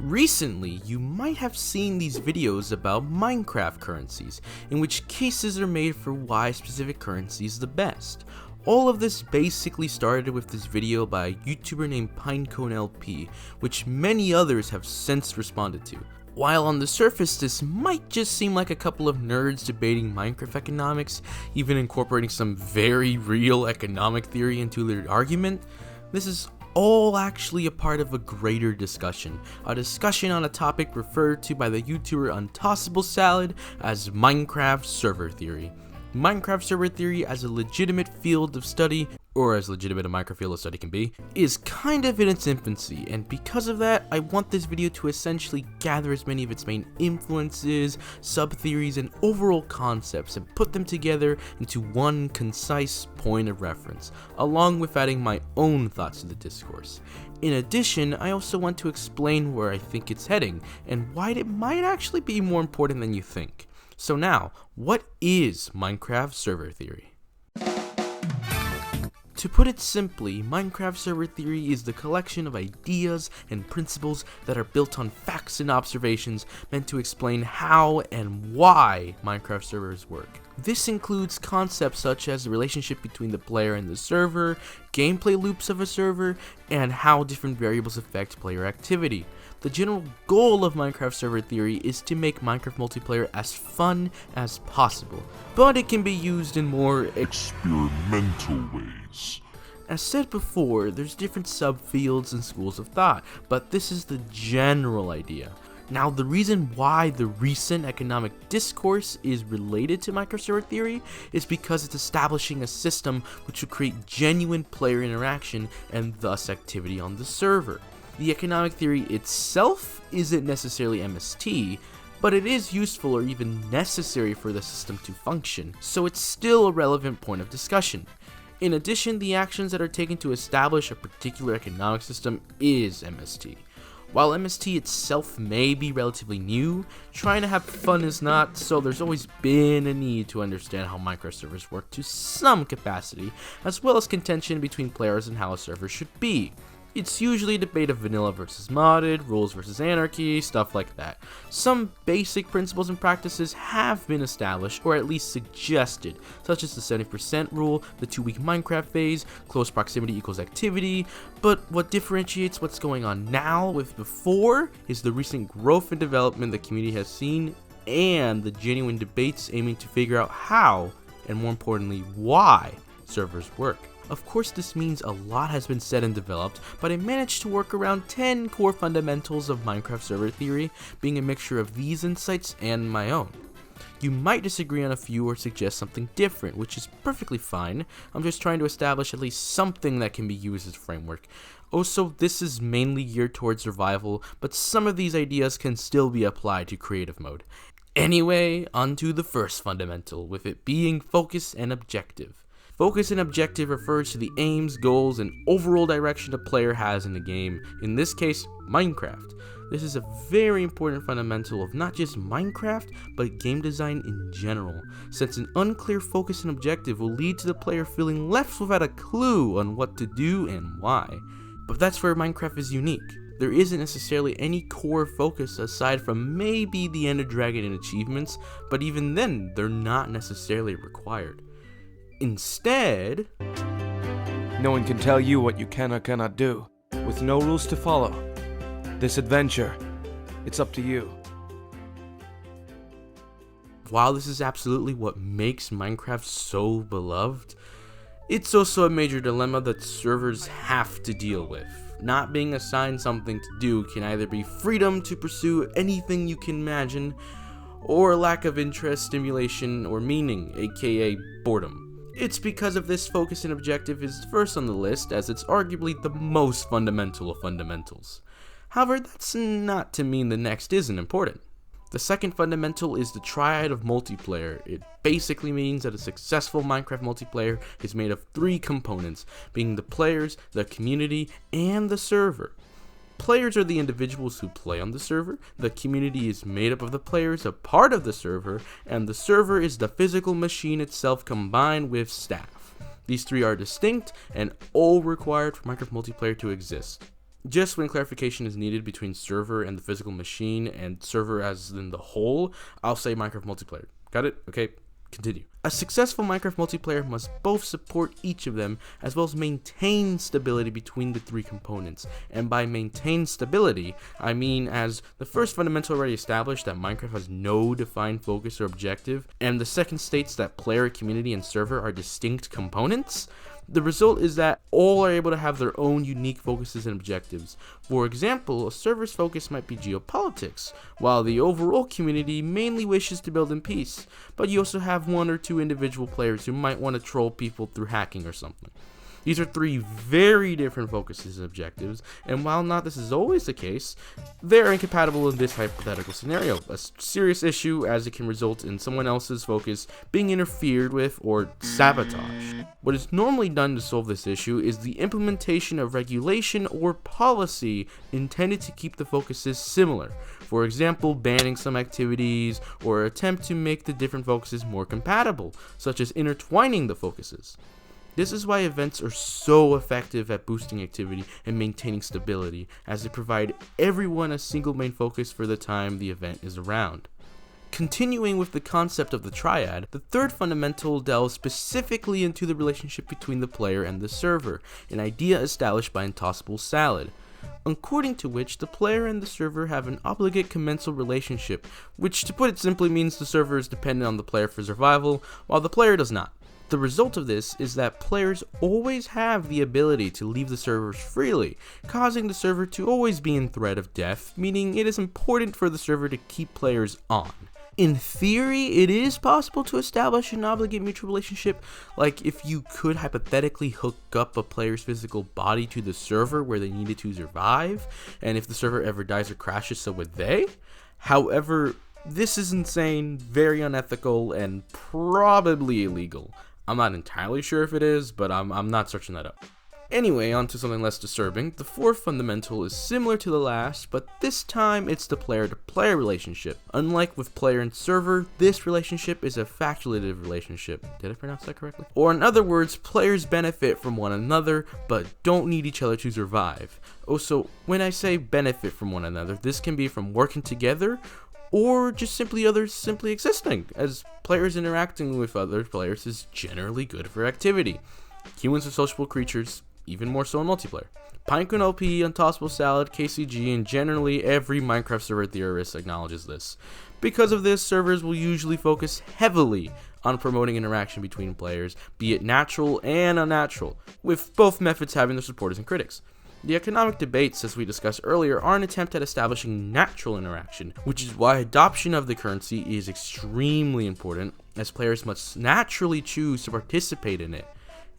Recently, you might have seen these videos about Minecraft currencies, in which cases are made for why specific currency is the best. All of this basically started with this video by a YouTuber named PineConeLP, which many others have since responded to. While on the surface this might just seem like a couple of nerds debating Minecraft economics, even incorporating some very real economic theory into their argument, this is all actually a part of a greater discussion. A discussion on a topic referred to by the YouTuber UntossableSalad as Minecraft server theory. Minecraft server theory, as a legitimate field of study, or as legitimate a Minecraft field of study can be, is kind of in its infancy, and because of that, I want this video to essentially gather as many of its main influences, sub-theories, and overall concepts and put them together into one concise point of reference, along with adding my own thoughts to the discourse. In addition, I also want to explain where I think it's heading, and why it might actually be more important than you think. So now, what is Minecraft server theory? To put it simply, Minecraft server theory is the collection of ideas and principles that are built on facts and observations meant to explain how and why Minecraft servers work. This includes concepts such as the relationship between the player and the server, gameplay loops of a server, and how different variables affect player activity. The general goal of Minecraft server theory is to make Minecraft multiplayer as fun as possible, but it can be used in more experimental ways. As said before, there's different subfields and schools of thought, but this is the general idea. Now, the reason why the recent economic discourse is related to Minecraft server theory is because it's establishing a system which will create genuine player interaction and thus activity on the server. The economic theory itself isn't necessarily MST, but it is useful or even necessary for the system to function, so it's still a relevant point of discussion. In addition, the actions that are taken to establish a particular economic system is MST. While MST itself may be relatively new, trying to have fun is not, so there's always been a need to understand how Minecraft servers work to some capacity, as well as contention between players and how a server should be. It's usually a debate of vanilla versus modded, rules versus anarchy, stuff like that. Some basic principles and practices have been established, or at least suggested, such as the 70% rule, the 2-week Minecraft phase, close proximity equals activity, but what differentiates what's going on now with before is the recent growth and development the community has seen, and the genuine debates aiming to figure out how, and more importantly, why, servers work. Of course, this means a lot has been said and developed, but I managed to work around 10 core fundamentals of Minecraft server theory, being a mixture of these insights and my own. You might disagree on a few or suggest something different, which is perfectly fine. I'm just trying to establish at least something that can be used as a framework. Also, this is mainly geared towards survival, but some of these ideas can still be applied to creative mode. Anyway, onto the first fundamental, with it being focus and objective. Focus and objective refers to the aims, goals, and overall direction a player has in the game, in this case, Minecraft. This is a very important fundamental of not just Minecraft, but game design in general, since an unclear focus and objective will lead to the player feeling left without a clue on what to do and why. But that's where Minecraft is unique. There isn't necessarily any core focus aside from maybe the Ender Dragon and achievements, but even then, they're not necessarily required. Instead, no one can tell you what you can or cannot do, with no rules to follow. This adventure, it's up to you. While this is absolutely what makes Minecraft so beloved, it's also a major dilemma that servers have to deal with. Not being assigned something to do can either be freedom to pursue anything you can imagine, or lack of interest, stimulation, or meaning, aka boredom. It's because of this focus and objective is first on the list, as it's arguably the most fundamental of fundamentals. However, that's not to mean the next isn't important. The second fundamental is the Triad of multiplayer. It basically means that a successful Minecraft multiplayer is made of 3 components, being the players, the community, and the server. Players are the individuals who play on the server, the community is made up of the players a part of the server, and the server is the physical machine itself combined with staff. These 3 are distinct and all required for Minecraft multiplayer to exist. Just when clarification is needed between server and the physical machine, and server as in the whole, I'll say Minecraft multiplayer. Got it? Okay, continue. A successful Minecraft multiplayer must both support each of them, as well as maintain stability between the three components. And by maintain stability, I mean as the first fundamental already established that Minecraft has no defined focus or objective, and the second states that player, community, and server are distinct components. The result is that all are able to have their own unique focuses and objectives. For example, a server's focus might be geopolitics, while the overall community mainly wishes to build in peace, but you also have one or two individual players who might want to troll people through hacking or something. These are three very different focuses and objectives, and while not this is always the case, they are incompatible in this hypothetical scenario, a serious issue as it can result in someone else's focus being interfered with or sabotaged. What is normally done to solve this issue is the implementation of regulation or policy intended to keep the focuses similar. For example, banning some activities or attempt to make the different focuses more compatible, such as intertwining the focuses. This is why events are so effective at boosting activity and maintaining stability, as they provide everyone a single main focus for the time the event is around. Continuing with the concept of the Triad, the third fundamental delves specifically into the relationship between the player and the server, an idea established by UntossableSalad, according to which the player and the server have an obligate commensal relationship, which to put it simply means the server is dependent on the player for survival, while the player does not. The result of this is that players always have the ability to leave the servers freely, causing the server to always be in threat of death, meaning it is important for the server to keep players on. In theory, it is possible to establish an obligate mutual relationship, like if you could hypothetically hook up a player's physical body to the server where they needed to survive, and if the server ever dies or crashes, so would they. However, this is insane, very unethical, and probably illegal. I'm not entirely sure if it is, but I'm not searching that up. Anyway, on to something less disturbing. The fourth fundamental is similar to the last, but this time it's the player-to-player relationship. Unlike with player and server, this relationship is a facultative relationship. Did I pronounce that correctly? Or in other words, players benefit from one another, but don't need each other to survive. Also, when I say benefit from one another, this can be from working together, or just simply others simply existing, as players interacting with other players is generally good for activity. Humans are sociable creatures, even more so in multiplayer. Pinecone LP, UntossableSalad, KCG, and generally every Minecraft server theorist acknowledges this. Because of this, servers will usually focus heavily on promoting interaction between players, be it natural and unnatural, with both methods having their supporters and critics. The economic debates, as we discussed earlier, are an attempt at establishing natural interaction, which is why adoption of the currency is extremely important, as players must naturally choose to participate in it.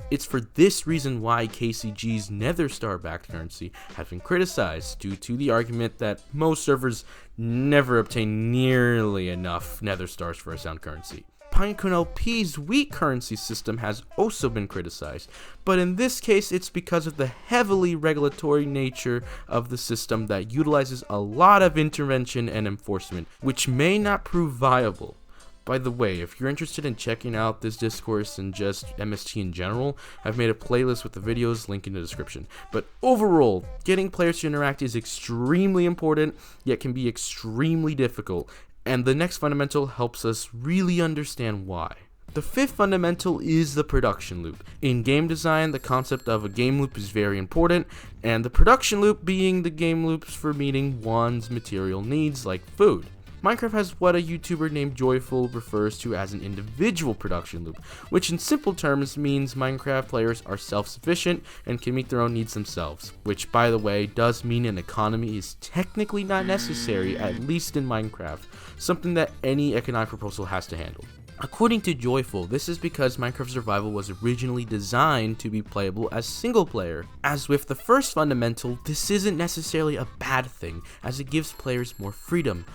It's for this reason why KCG's Nether Star-backed currency has been criticized, due to the argument that most servers never obtain nearly enough Nether Stars for a sound currency. Pinecone LP's weak currency system has also been criticized, but in this case it's because of the heavily regulatory nature of the system that utilizes a lot of intervention and enforcement, which may not prove viable. By the way, if you're interested in checking out this discourse and just MST in general, I've made a playlist with the videos, link in the description. But overall, getting players to interact is extremely important, yet can be extremely difficult, and the next fundamental helps us really understand why. The fifth fundamental is the production loop. In game design, the concept of a game loop is very important, and the production loop being the game loops for meeting one's material needs like food. Minecraft has what a YouTuber named Joyful refers to as an individual production loop, which in simple terms means Minecraft players are self-sufficient and can meet their own needs themselves, which by the way does mean an economy is technically not necessary, at least in Minecraft, something that any economic proposal has to handle. According to Joyful, this is because Minecraft Survival was originally designed to be playable as single player. As with the first fundamental, this isn't necessarily a bad thing, as it gives players more freedom.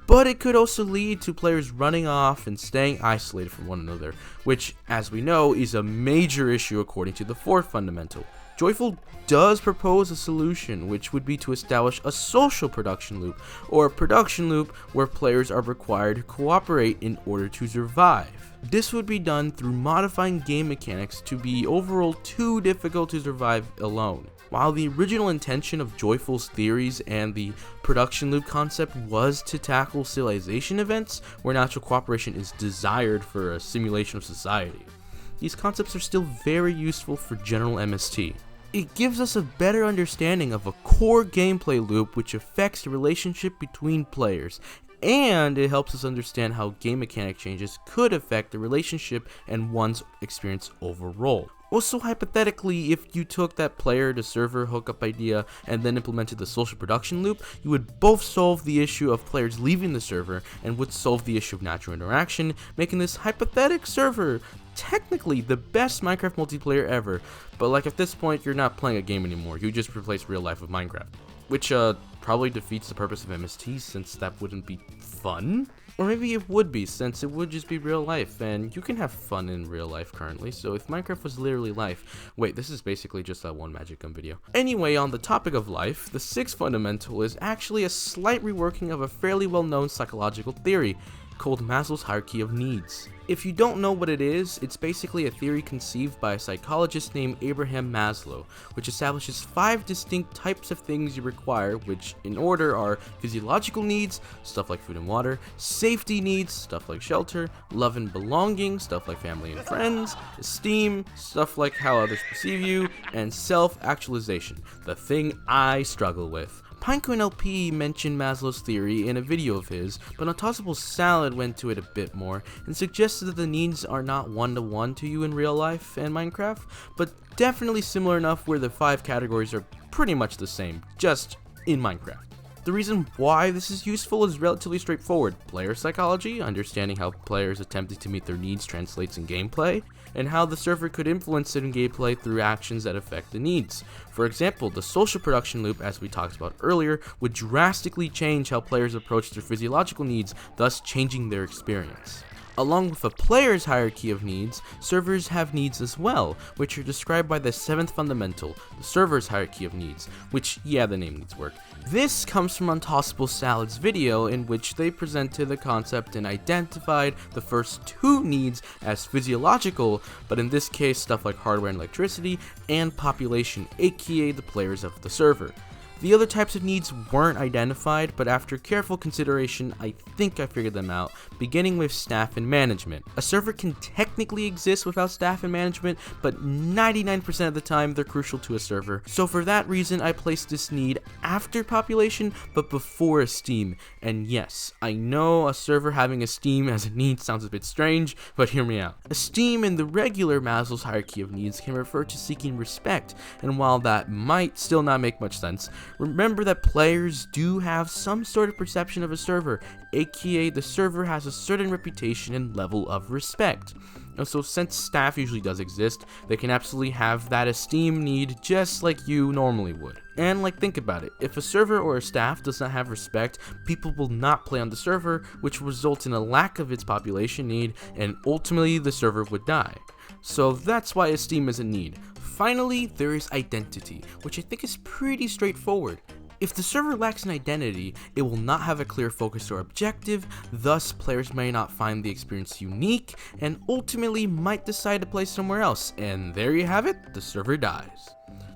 But it could also lead to players running off and staying isolated from one another, which, as we know, is a major issue according to the fourth fundamental. Joyful does propose a solution, which would be to establish a social production loop, or a production loop where players are required to cooperate in order to survive. This would be done through modifying game mechanics to be overall too difficult to survive alone. While the original intention of Joyful's theories and the production loop concept was to tackle civilization events where natural cooperation is desired for a simulation of society, these concepts are still very useful for general MST. It gives us a better understanding of a core gameplay loop which affects the relationship between players, and it helps us understand how game mechanic changes could affect the relationship and one's experience overall. Also, hypothetically, if you took that player to server hookup idea and then implemented the social production loop, you would both solve the issue of players leaving the server and would solve the issue of natural interaction, making this hypothetical server technically the best Minecraft multiplayer ever. But like at this point, you're not playing a game anymore, you just replace real life with Minecraft. Which probably defeats the purpose of MST, since that wouldn't be fun? Or maybe it would be, since it would just be real life, and you can have fun in real life currently, so if Minecraft was literally life... Wait, this is basically just that one Magic Gun video. Anyway, on the topic of life, the sixth fundamental is actually a slight reworking of a fairly well-known psychological theory called Maslow's hierarchy of needs. If you don't know what it is, it's basically a theory conceived by a psychologist named Abraham Maslow, which establishes 5 distinct types of things you require, which in order are physiological needs, stuff like food and water, safety needs, stuff like shelter, love and belonging, stuff like family and friends, esteem, stuff like how others perceive you, and self-actualization, the thing I struggle with. Pinecoin LP mentioned Maslow's theory in a video of his, but UntossableSalad went to it a bit more and suggested that the needs are not one-to-one to you in real life and Minecraft, but definitely similar enough where the 5 categories are pretty much the same, just in Minecraft. The reason why this is useful is relatively straightforward. Player psychology, understanding how players attempting to meet their needs translates in gameplay, and how the server could influence it in gameplay through actions that affect the needs. For example, the social production loop, as we talked about earlier, would drastically change how players approach their physiological needs, thus changing their experience. Along with a player's hierarchy of needs, servers have needs as well, which are described by the 7th fundamental, the server's hierarchy of needs, which, yeah, the name needs work. This comes from UntossableSalad's video, in which they presented the concept and identified the first 2 needs as physiological, but in this case stuff like hardware and electricity, and population, aka the players of the server. The other types of needs weren't identified, but after careful consideration, I think I figured them out, beginning with staff and management. A server can technically exist without staff and management, but 99% of the time they're crucial to a server. So for that reason, I placed this need after population, but before esteem. And yes, I know a server having esteem as a need sounds a bit strange, but hear me out. Esteem in the regular Maslow's hierarchy of needs can refer to seeking respect, and while that might still not make much sense, remember that players do have some sort of perception of a server, aka the server has a certain reputation and level of respect. And so since staff usually does exist, they can absolutely have that esteem need just like you normally would. And like, think about it, if a server or a staff does not have respect, people will not play on the server, which results in a lack of its population need, and ultimately the server would die. So that's why esteem is a need. Finally, there is identity, which I think is pretty straightforward. If the server lacks an identity, it will not have a clear focus or objective, thus players may not find the experience unique, and ultimately might decide to play somewhere else, and there you have it, the server dies.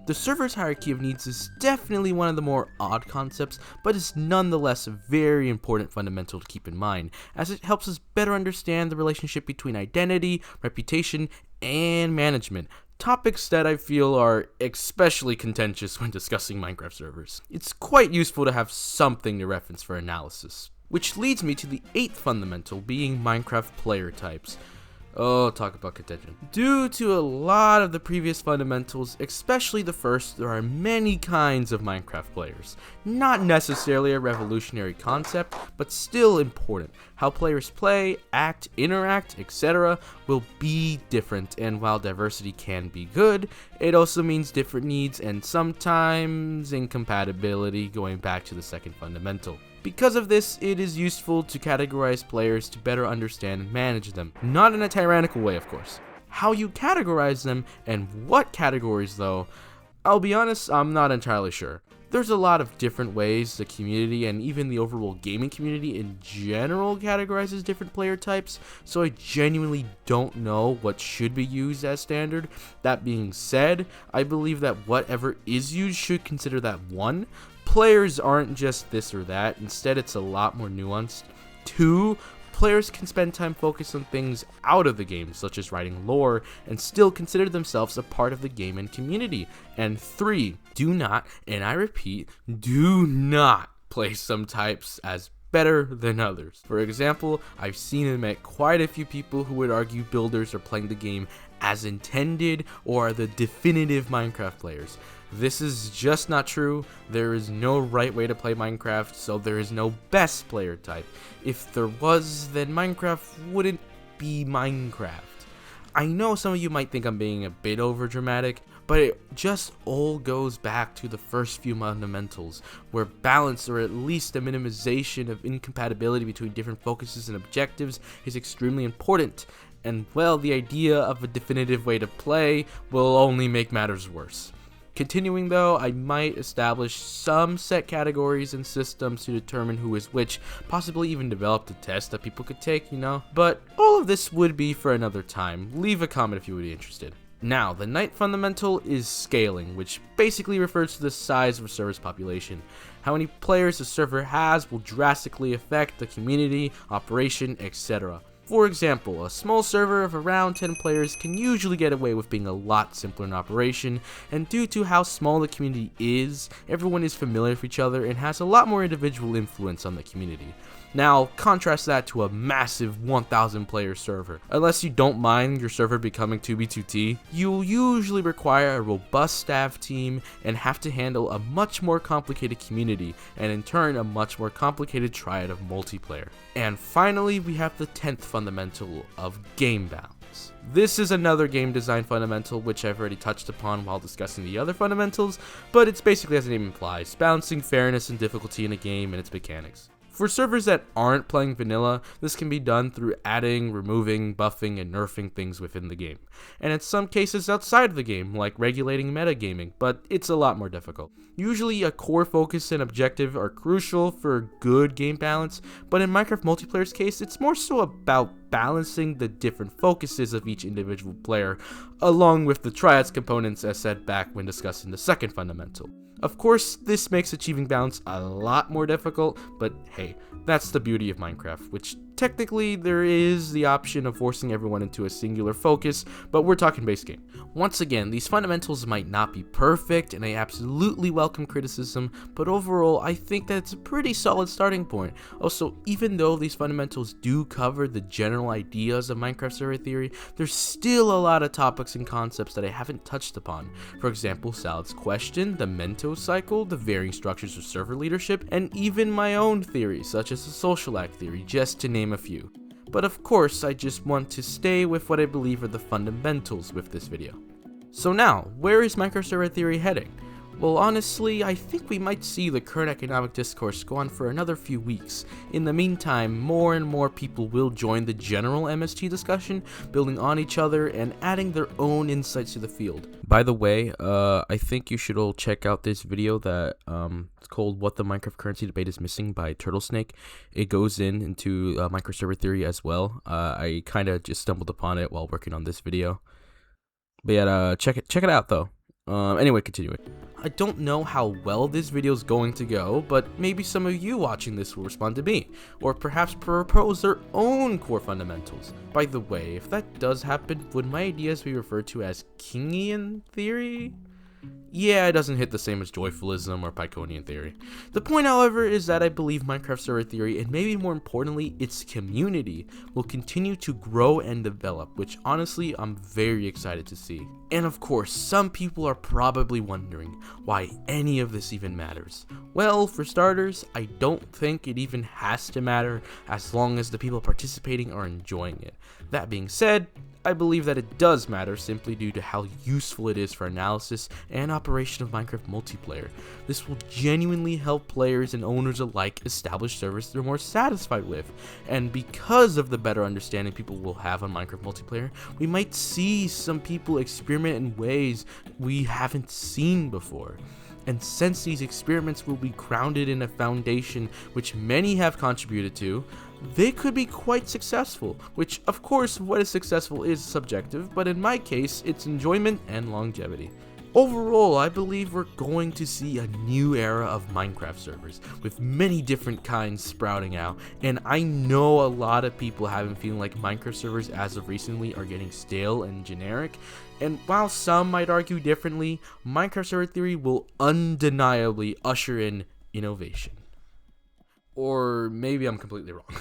The server's hierarchy of needs is definitely one of the more odd concepts, but is nonetheless a very important fundamental to keep in mind, as it helps us better understand the relationship between identity, reputation, and management. Topics that I feel are especially contentious when discussing Minecraft servers. It's quite useful to have something to reference for analysis. Which leads me to the 8th fundamental, being Minecraft player types. Oh, talk about contention. Due to a lot of the previous fundamentals, especially the first, there are many kinds of Minecraft players. Not necessarily a revolutionary concept, but still important. How players play, act, interact, etc. will be different, and while diversity can be good, it also means different needs and sometimes incompatibility, going back to the 2nd fundamental. Because of this, it is useful to categorize players to better understand and manage them. Not in a tyrannical way, of course. How you categorize them and what categories though, I'll be honest, I'm not entirely sure. There's a lot of different ways the community and even the overall gaming community in general categorizes different player types, so I genuinely don't know what should be used as standard. That being said, I believe that whatever is used should consider that 1, players aren't just this or that, instead it's a lot more nuanced. 2, players can spend time focused on things out of the game, such as writing lore, and still consider themselves a part of the game and community. And 3, do not, and I repeat, do not place some types as better than others. For example, I've seen and met quite a few people who would argue builders are playing the game as intended or are the definitive Minecraft players. This is just not true. There is no right way to play Minecraft, so there is no best player type. If there was, then Minecraft wouldn't be Minecraft. I know some of you might think I'm being a bit over dramatic, but it just all goes back to the first few fundamentals, where balance, or at least a minimization of incompatibility between different focuses and objectives, is extremely important. And well, the idea of a definitive way to play will only make matters worse. Continuing though, I might establish some set categories and systems to determine who is which, possibly even develop a test that people could take, but all of this would be for another time. Leave a comment if you would be interested. Now, the ninth fundamental is scaling, which basically refers to the size of a server's population. How many players a server has will drastically affect the community, operation, etc. For example, a small server of around 10 players can usually get away with being a lot simpler in operation, and due to how small the community is, everyone is familiar with each other and has a lot more individual influence on the community. Now, contrast that to a massive 1,000 player server. Unless you don't mind your server becoming 2B2T, you'll usually require a robust staff team and have to handle a much more complicated community, and in turn a much more complicated triad of multiplayer. And finally, we have the 10th fundamental of game balance. This is another game design fundamental which I've already touched upon while discussing the other fundamentals, but it's basically, as the name implies, balancing fairness and difficulty in a game and its mechanics. For servers that aren't playing vanilla, this can be done through adding, removing, buffing, and nerfing things within the game, and in some cases outside of the game, like regulating metagaming, but it's a lot more difficult. Usually a core focus and objective are crucial for good game balance, but in Minecraft multiplayer's case, it's more so about balancing the different focuses of each individual player, along with the triads components as said back when discussing the second fundamental. Of course, this makes achieving balance a lot more difficult, but hey, that's the beauty of Minecraft, which technically there is the option of forcing everyone into a singular focus, but we're talking base game. Once again, these fundamentals might not be perfect, and I absolutely welcome criticism, but overall, I think that it's a pretty solid starting point. Also, even though these fundamentals do cover the general ideas of Minecraft server theory, there's still a lot of topics and concepts that I haven't touched upon. For example, Salad's question, the Mento cycle, the varying structures of server leadership, and even my own theories, such as the social act theory, just to name a few. But of course, I just want to stay with what I believe are the fundamentals with this video. So now, where is Minecraft server theory heading? Well, honestly, I think we might see the current economic discourse go on for another few weeks. In the meantime, more and more people will join the general MST discussion, building on each other and adding their own insights to the field. By the way, I think you should all check out this video that it's called "What the Minecraft Currency Debate is Missing" by Turtlesnake. It goes into Minecraft server theory as well. I kind of just stumbled upon it while working on this video. But yeah, check it out though. Anyway, continuing. I don't know how well this video is going to go, but maybe some of you watching this will respond to me, or perhaps propose their own core fundamentals. By the way, if that does happen, would my ideas be referred to as Kingian theory? Yeah, it doesn't hit the same as Joyfulism or Pyconian theory. The point, however, is that I believe Minecraft server theory, and maybe more importantly, its community, will continue to grow and develop, which honestly, I'm very excited to see. And of course, some people are probably wondering why any of this even matters. Well, for starters, I don't think it even has to matter as long as the people participating are enjoying it. That being said, I believe that it does matter simply due to how useful it is for analysis and operation of Minecraft multiplayer. This will genuinely help players and owners alike establish servers they're more satisfied with, and because of the better understanding people will have on Minecraft multiplayer, we might see some people experiment in ways we haven't seen before. And since these experiments will be grounded in a foundation which many have contributed to, they could be quite successful, which of course what is successful is subjective, but in my case it's enjoyment and longevity. Overall, I believe we're going to see a new era of Minecraft servers, with many different kinds sprouting out, and I know a lot of people have been feeling like Minecraft servers as of recently are getting stale and generic, and while some might argue differently, Minecraft server theory will undeniably usher in innovation. Or maybe I'm completely wrong.